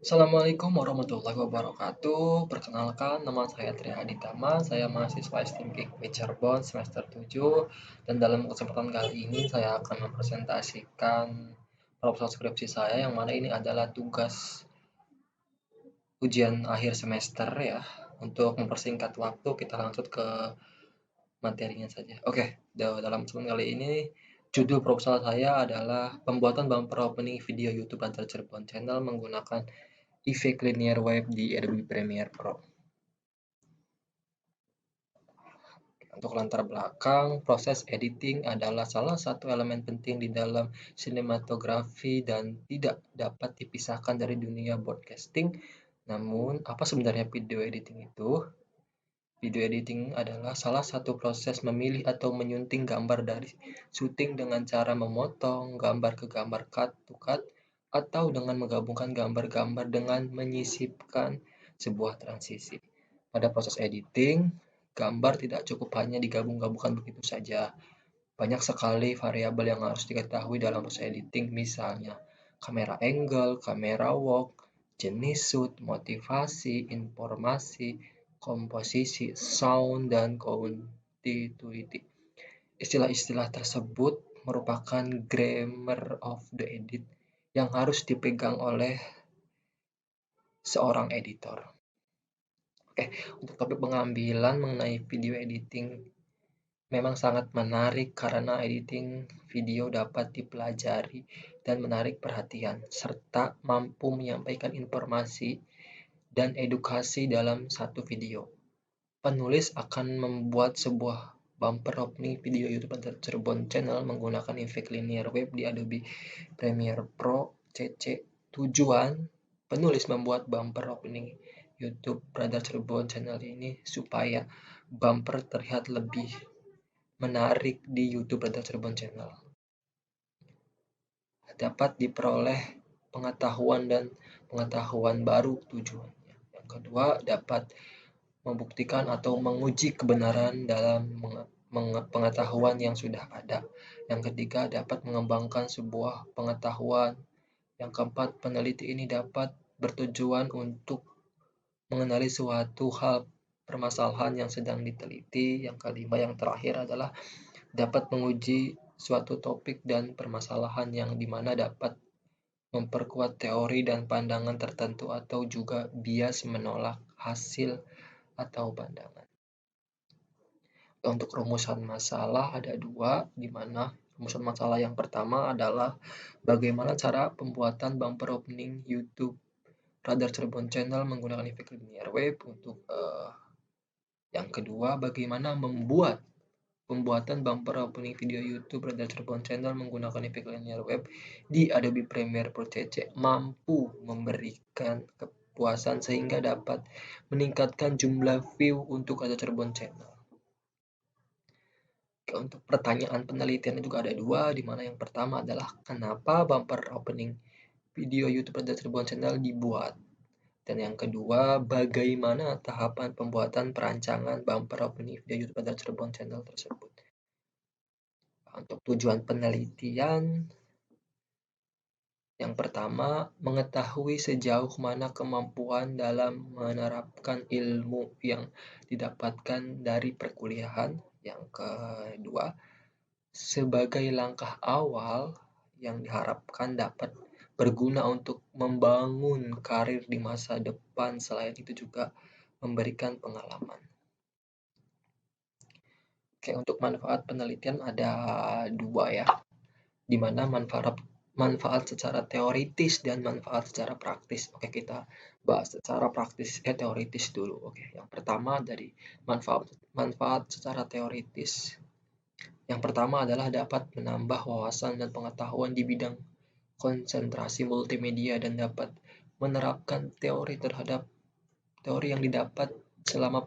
Assalamualaikum warahmatullahi wabarakatuh. Perkenalkan, nama saya Tria Aditama. Saya mahasiswa STM IKB Cirebon semester 7. Dan dalam kesempatan kali ini saya akan mempresentasikan proposal skripsi saya yang mana ini adalah tugas ujian akhir semester ya. Untuk mempersingkat waktu, kita langsung ke materinya saja. Oke, dalam kesempatan kali ini judul proposal saya adalah pembuatan bumper opening video YouTube Radar Cirebon Channel menggunakan efek linear wave di Adobe Premiere Pro. Untuk latar belakang, proses editing adalah salah satu elemen penting di dalam sinematografi dan tidak dapat dipisahkan dari dunia broadcasting. Namun, apa sebenarnya video editing itu? Video editing adalah salah satu proses memilih atau menyunting gambar dari syuting dengan cara memotong gambar ke gambar cut to cut atau dengan menggabungkan gambar-gambar dengan menyisipkan sebuah transisi. Pada proses editing, gambar tidak cukup hanya digabung-gabungkan begitu saja. Banyak sekali variabel yang harus diketahui dalam proses editing, misalnya kamera angle, kamera walk, jenis shoot, motivasi, informasi, komposisi, sound, dan continuity. Istilah-istilah tersebut merupakan grammar of the edit yang harus dipegang oleh seorang editor. Oke, untuk topik pengambilan mengenai video editing memang sangat menarik karena editing video dapat dipelajari dan menarik perhatian, serta mampu menyampaikan informasi dan edukasi dalam satu video. Penulis akan membuat sebuah bumper opening video YouTube Cirebon Channel menggunakan efek linear wave di Adobe Premiere Pro CC. Tujuan penulis membuat bumper opening YouTube Radar Cirebon Channel ini supaya bumper terlihat lebih menarik di YouTube Radar Cirebon Channel. Dapat diperoleh pengetahuan dan pengetahuan baru tujuannya. Yang kedua, dapat membuktikan atau menguji kebenaran dalam pengetahuan yang sudah ada. Yang ketiga, dapat mengembangkan sebuah pengetahuan. Yang keempat, peneliti ini dapat bertujuan untuk mengenali suatu hal permasalahan yang sedang diteliti. Yang kelima, yang terakhir adalah dapat menguji suatu topik dan permasalahan yang dimana dapat memperkuat teori dan pandangan tertentu atau juga bias menolak hasil atau pandangan. Untuk rumusan masalah ada dua, di mana rumusan masalah yang pertama adalah bagaimana cara pembuatan bumper opening YouTube Radar Cirebon Channel menggunakan efek linear wave. Untuk yang kedua, bagaimana membuat pembuatan bumper opening video YouTube Radar Cirebon Channel menggunakan efek linear wave di Adobe Premiere Pro CC mampu memberikan kepuasan sehingga dapat meningkatkan jumlah view untuk Radar Cirebon Channel. Untuk pertanyaan penelitian juga ada dua, di mana yang pertama adalah kenapa bumper opening video YouTube Radar Cirebon Channel dibuat, dan yang kedua bagaimana tahapan pembuatan perancangan bumper opening video YouTube Radar Cirebon Channel tersebut. Untuk tujuan penelitian, yang pertama mengetahui sejauh mana kemampuan dalam menerapkan ilmu yang didapatkan dari perkuliahan. Yang kedua, sebagai langkah awal yang diharapkan dapat berguna untuk membangun karir di masa depan. Selain itu juga memberikan pengalaman. Oke, untuk manfaat penelitian ada dua ya, di mana manfaat secara teoritis dan manfaat secara praktis. Oke, kita bahas secara teoritis dulu. Oke, yang pertama dari manfaat secara teoritis. Yang pertama adalah dapat menambah wawasan dan pengetahuan di bidang konsentrasi multimedia dan dapat menerapkan teori yang didapat selama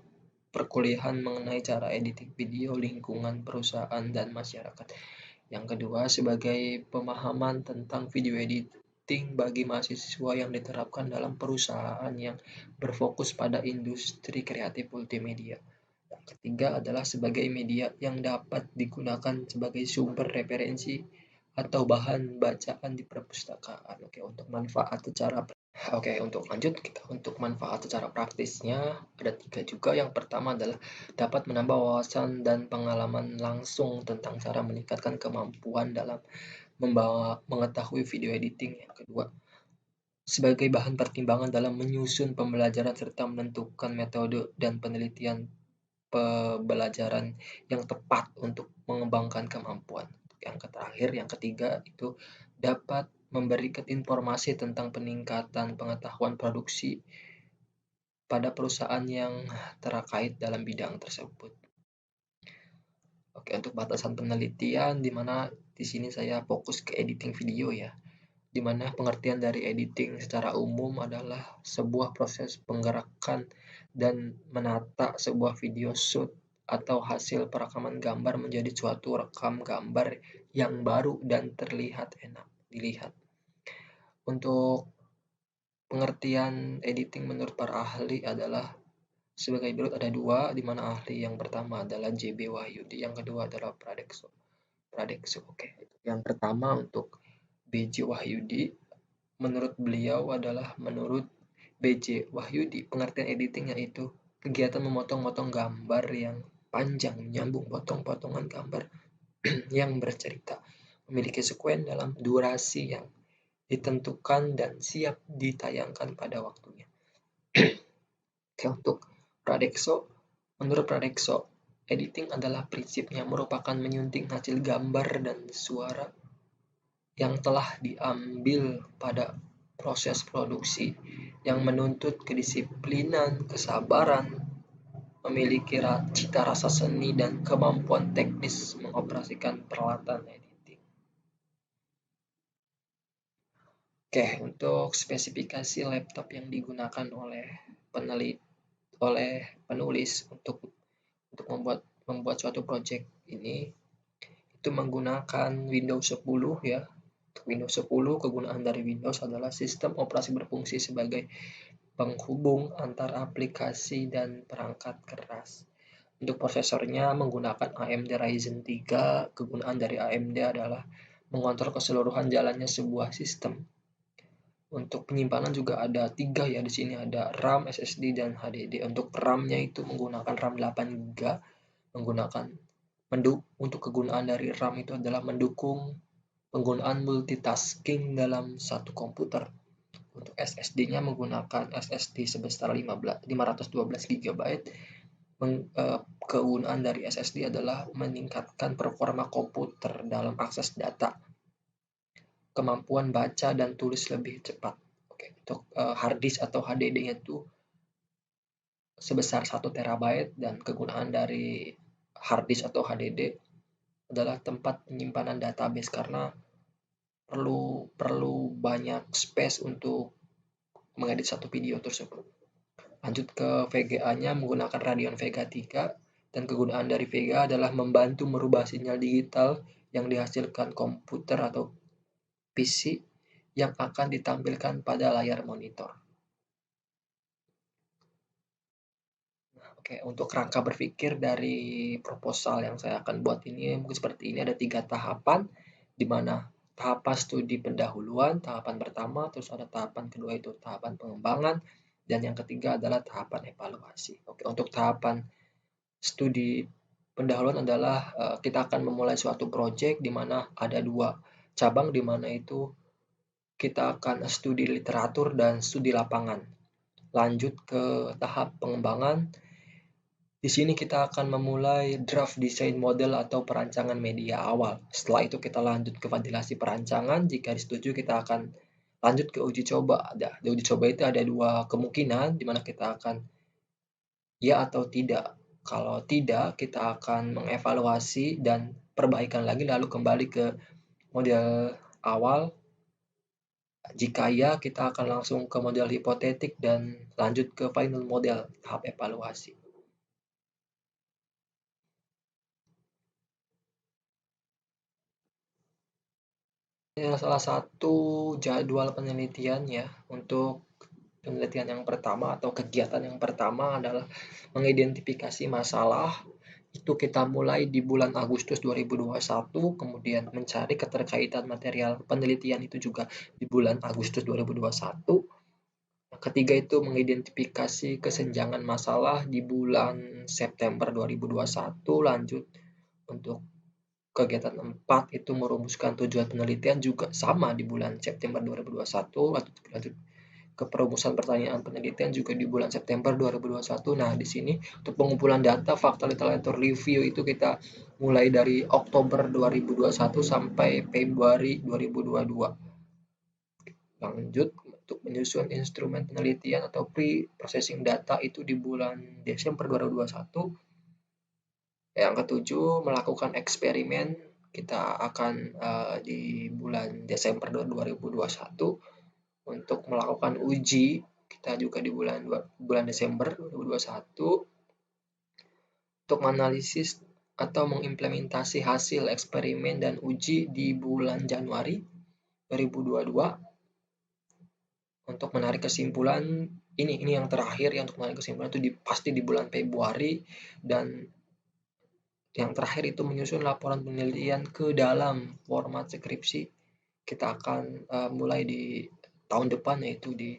perkuliahan mengenai cara editing video, lingkungan perusahaan, dan masyarakat. Yang kedua, sebagai pemahaman tentang video editing bagi mahasiswa yang diterapkan dalam perusahaan yang berfokus pada industri kreatif multimedia. Yang ketiga adalah sebagai media yang dapat digunakan sebagai sumber referensi atau bahan bacaan di perpustakaan. Oke, untuk manfaat secara Oke, untuk lanjut kita untuk manfaat secara praktisnya ada 3 juga. Yang pertama adalah dapat menambah wawasan dan pengalaman langsung tentang cara meningkatkan kemampuan dalam mengetahui video editing. Yang kedua, sebagai bahan pertimbangan dalam menyusun pembelajaran serta menentukan metode dan penelitian pembelajaran yang tepat untuk mengembangkan kemampuan. Yang terakhir, yang ketiga itu dapat memberikan informasi tentang peningkatan pengetahuan produksi pada perusahaan yang terkait dalam bidang tersebut. Oke, untuk batasan penelitian di mana di sini saya fokus ke editing video ya. Di mana pengertian dari editing secara umum adalah sebuah proses penggerakan dan menata sebuah video shoot atau hasil perekaman gambar menjadi suatu rekam gambar yang baru dan terlihat enak dilihat. Untuk pengertian editing menurut para ahli adalah sebagai berikut, ada dua, di mana ahli yang pertama adalah JB Wahyudi, yang kedua adalah Pradekso. Oke. Yang pertama untuk BJ Wahyudi, menurut beliau adalah menurut BJ Wahyudi, pengertian editing yaitu kegiatan memotong-motong gambar yang panjang, menyambung potong-potongan gambar yang bercerita, memiliki sekuen dalam durasi yang ditentukan dan siap ditayangkan pada waktunya. Oke, untuk menurut Pradekso, editing adalah prinsipnya merupakan menyunting hasil gambar dan suara yang telah diambil pada proses produksi yang menuntut kedisiplinan, kesabaran, memiliki cita rasa seni, dan kemampuan teknis mengoperasikan peralatan editing. Oke, untuk spesifikasi laptop yang digunakan oleh penulis untuk membuat suatu project ini itu menggunakan Windows 10 ya. Untuk Windows 10, kegunaan dari Windows adalah sistem operasi berfungsi sebagai penghubung antar aplikasi dan perangkat keras. Untuk prosesornya menggunakan AMD Ryzen 3. Kegunaan dari AMD adalah mengontrol keseluruhan jalannya sebuah sistem. Untuk penyimpanan juga ada 3 ya, di sini ada RAM, SSD, dan HDD. Untuk RAM-nya itu menggunakan RAM 8GB, untuk kegunaan dari RAM itu adalah mendukung penggunaan multitasking dalam satu komputer. Untuk SSD-nya menggunakan SSD sebesar 512GB. Kegunaan dari SSD adalah meningkatkan performa komputer dalam akses data, kemampuan baca dan tulis lebih cepat. Oke, untuk hard disk atau HDD-nya itu sebesar 1 TB, dan kegunaan dari hard disk atau HDD adalah tempat penyimpanan database karena perlu banyak space untuk mengedit satu video tersebut. Lanjut ke VGA-nya menggunakan Radeon Vega 3, dan kegunaan dari Vega adalah membantu merubah sinyal digital yang dihasilkan komputer atau PC yang akan ditampilkan pada layar monitor. Oke, untuk kerangka berpikir dari proposal yang saya akan buat ini mungkin seperti ini. Ada 3 tahapan, di mana tahapan studi pendahuluan, tahapan pertama, terus ada tahapan kedua itu tahapan pengembangan, dan yang ketiga adalah tahapan evaluasi. Oke, untuk tahapan studi pendahuluan adalah kita akan memulai suatu proyek di mana ada 2 cabang, di mana itu kita akan studi literatur dan studi lapangan. Lanjut ke tahap pengembangan. Di sini kita akan memulai draft desain model atau perancangan media awal. Setelah itu kita lanjut ke validasi perancangan. Jika disetujui kita akan lanjut ke uji coba. Di uji coba itu ada 2 kemungkinan di mana kita akan ya atau tidak. Kalau tidak, kita akan mengevaluasi dan perbaikan lagi lalu kembali ke model awal. Jika ya, kita akan langsung ke model hipotetik dan lanjut ke final model tahap evaluasi. Ya, salah satu jadwal penelitian ya, untuk penelitian yang pertama atau kegiatan yang pertama adalah mengidentifikasi masalah. Itu kita mulai di bulan Agustus 2021, kemudian mencari keterkaitan material penelitian itu juga di bulan Agustus 2021. Ketiga itu mengidentifikasi kesenjangan masalah di bulan September 2021. Lanjut untuk kegiatan 4 itu merumuskan tujuan penelitian, juga sama di bulan September 2021. Lanjut ke perumusan pertanyaan penelitian juga di bulan September 2021. Nah, di sini untuk pengumpulan data fakta literatur review itu kita mulai dari Oktober 2021 sampai Februari 2022. Lanjut untuk menyusun instrumen penelitian atau pre-processing data itu di bulan Desember 2021. Yang ketujuh, melakukan eksperimen kita akan di bulan Desember 2021. Untuk melakukan uji kita juga di bulan Desember 2021. Untuk menganalisis atau mengimplementasi hasil eksperimen dan uji di bulan Januari 2022. Untuk menarik kesimpulan, ini yang terakhir ya, untuk menarik kesimpulan itu pasti di bulan Februari. Dan yang terakhir itu menyusun laporan penelitian ke dalam format skripsi. Kita akan mulai di tahun depan, yaitu di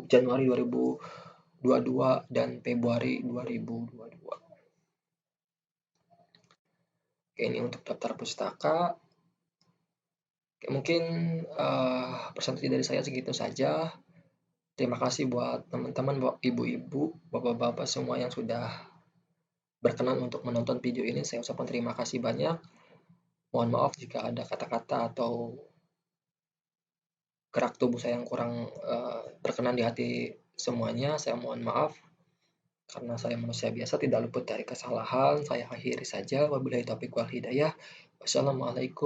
Januari 2022 dan Februari 2022. Oke, ini untuk daftar pustaka. Oke, mungkin presentasi dari saya segitu saja. Terima kasih buat teman-teman, ibu-ibu, bapak-bapak semua yang sudah berkenan untuk menonton video ini. Saya ucapkan terima kasih banyak. Mohon maaf jika ada kata-kata atau gerak tubuh saya yang kurang berkenan di hati semuanya. Saya mohon maaf, karena saya manusia biasa, tidak luput dari kesalahan. Saya akhiri saja. Wabillahi taufiq wal hidayah. Wassalamualaikum.